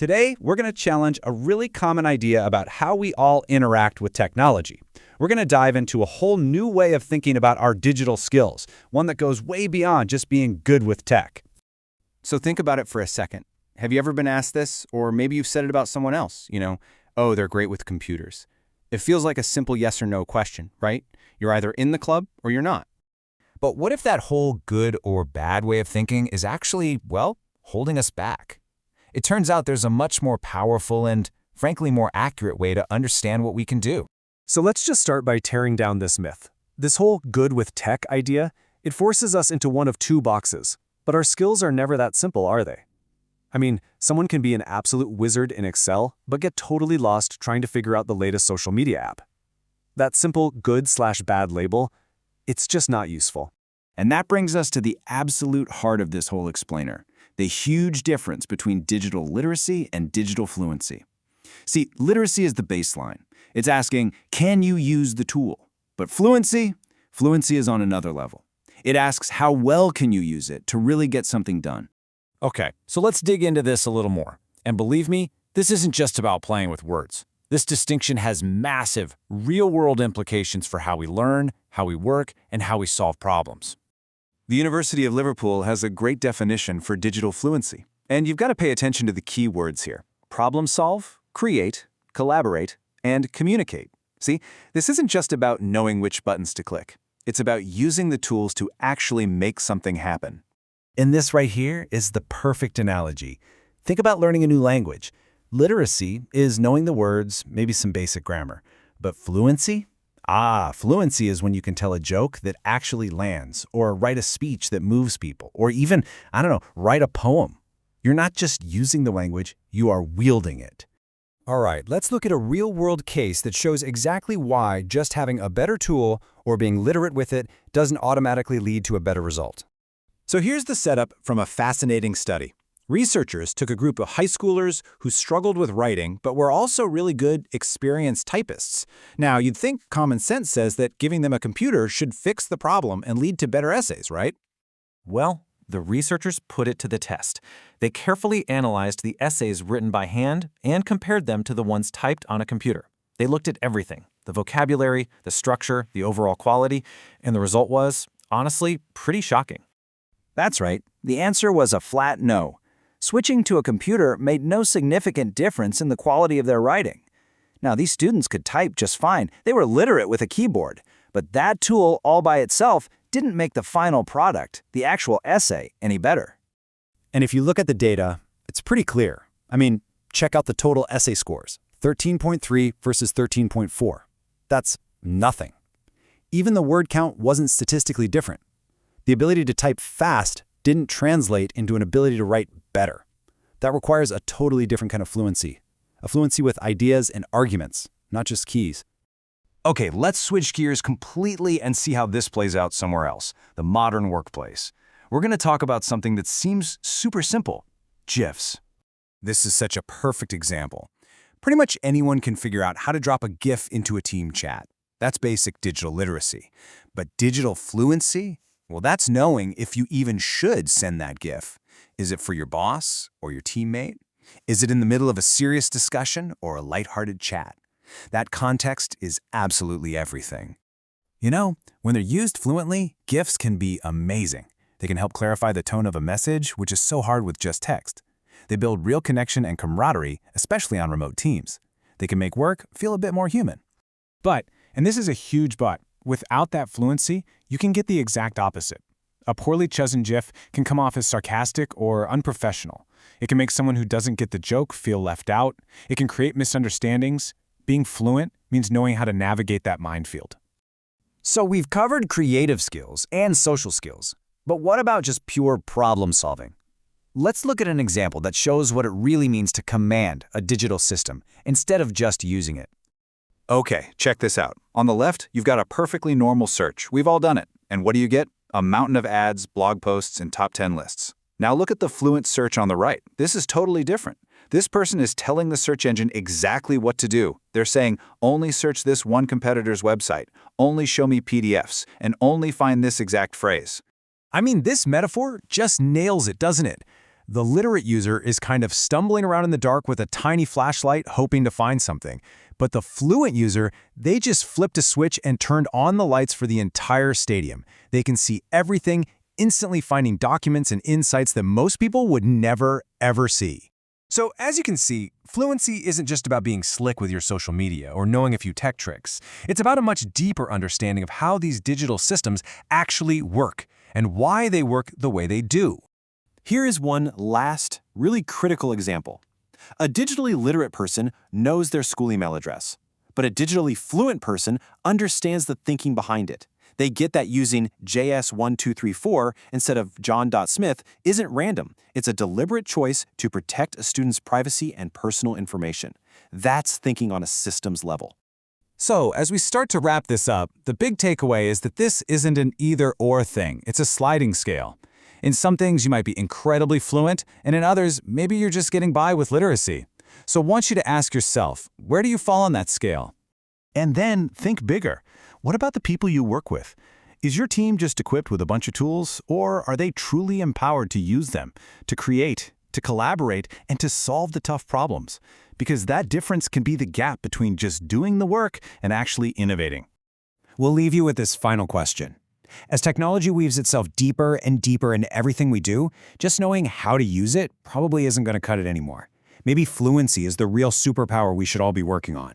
Today, we're going to challenge a really common idea about how we all interact with technology. We're going to dive into a whole new way of thinking about our digital skills, one that goes way beyond just being good with tech. So think about it for a second. Have you ever been asked this, or maybe you've said it about someone else, oh, they're great with computers. It feels like a simple yes or no question, right? You're either in the club or you're not. But what if that whole good or bad way of thinking is actually, well, holding us back? It turns out there's a much more powerful and, frankly, more accurate way to understand what we can do. So let's just start by tearing down this myth. This whole good with tech idea, it forces us into one of two boxes. But our skills are never that simple, are they? I mean, someone can be an absolute wizard in Excel, but get totally lost trying to figure out the latest social media app. That simple good/bad label, it's just not useful. And that brings us to the absolute heart of this whole explainer, the huge difference between digital literacy and digital fluency. See, literacy is the baseline. It's asking, can you use the tool? But fluency is on another level. It asks, how well can you use it to really get something done? Okay, so let's dig into this a little more. And believe me, this isn't just about playing with words. This distinction has massive, real-world implications for how we learn, how we work, and how we solve problems. The University of Liverpool has a great definition for digital fluency. And you've got to pay attention to the key words here. Problem solve, create, collaborate, and communicate. See, this isn't just about knowing which buttons to click. It's about using the tools to actually make something happen. And this right here is the perfect analogy. Think about learning a new language. Literacy is knowing the words, maybe some basic grammar. But fluency? Fluency is when you can tell a joke that actually lands, or write a speech that moves people, or even, write a poem. You're not just using the language, you are wielding it. All right, let's look at a real-world case that shows exactly why just having a better tool or being literate with it doesn't automatically lead to a better result. So here's the setup from a fascinating study. Researchers took a group of high schoolers who struggled with writing but were also really good, experienced typists. Now, you'd think common sense says that giving them a computer should fix the problem and lead to better essays, right? Well, the researchers put it to the test. They carefully analyzed the essays written by hand and compared them to the ones typed on a computer. They looked at everything, the vocabulary, the structure, the overall quality, and the result was, honestly, pretty shocking. That's right. The answer was a flat no. Switching to a computer made no significant difference in the quality of their writing. Now, these students could type just fine. They were literate with a keyboard. But that tool all by itself didn't make the final product, the actual essay, any better. And if you look at the data, it's pretty clear. I mean, check out the total essay scores. 13.3 versus 13.4. That's nothing. Even the word count wasn't statistically different. The ability to type fast didn't translate into an ability to write better. That requires a totally different kind of fluency. A fluency with ideas and arguments, not just keys. Okay, let's switch gears completely and see how this plays out somewhere else, the modern workplace. We're going to talk about something that seems super simple, GIFs. This is such a perfect example. Pretty much anyone can figure out how to drop a GIF into a team chat. That's basic digital literacy. But digital fluency? Well, that's knowing if you even should send that GIF. Is it for your boss or your teammate? Is it in the middle of a serious discussion or a lighthearted chat? That context is absolutely everything. When they're used fluently, GIFs can be amazing. They can help clarify the tone of a message, which is so hard with just text. They build real connection and camaraderie, especially on remote teams. They can make work feel a bit more human. But, and this is a huge but, without that fluency, you can get the exact opposite. A poorly chosen GIF can come off as sarcastic or unprofessional. It can make someone who doesn't get the joke feel left out. It can create misunderstandings. Being fluent means knowing how to navigate that minefield. So we've covered creative skills and social skills. But what about just pure problem solving? Let's look at an example that shows what it really means to command a digital system instead of just using it. Okay, check this out. On the left, you've got a perfectly normal search. We've all done it. And what do you get? A mountain of ads, blog posts, and top 10 lists. Now look at the fluent search on the right. This is totally different. This person is telling the search engine exactly what to do. They're saying, only search this one competitor's website, only show me PDFs, and only find this exact phrase. I mean, this metaphor just nails it, doesn't it? The literate user is kind of stumbling around in the dark with a tiny flashlight hoping to find something. But the fluent user, they just flipped a switch and turned on the lights for the entire stadium. They can see everything, instantly finding documents and insights that most people would never, ever see. So as you can see, fluency isn't just about being slick with your social media or knowing a few tech tricks. It's about a much deeper understanding of how these digital systems actually work and why they work the way they do. Here is one last, really critical example. A digitally literate person knows their school email address, but a digitally fluent person understands the thinking behind it. They get that using JS1234 instead of John.Smith isn't random. It's a deliberate choice to protect a student's privacy and personal information. That's thinking on a systems level. So, as we start to wrap this up, the big takeaway is that this isn't an either-or thing. It's a sliding scale. In some things, you might be incredibly fluent, and in others, maybe you're just getting by with literacy. So I want you to ask yourself, where do you fall on that scale? And then think bigger. What about the people you work with? Is your team just equipped with a bunch of tools, or are they truly empowered to use them, to create, to collaborate, and to solve the tough problems? Because that difference can be the gap between just doing the work and actually innovating. We'll leave you with this final question. As technology weaves itself deeper and deeper into everything we do, just knowing how to use it probably isn't going to cut it anymore. Maybe fluency is the real superpower we should all be working on.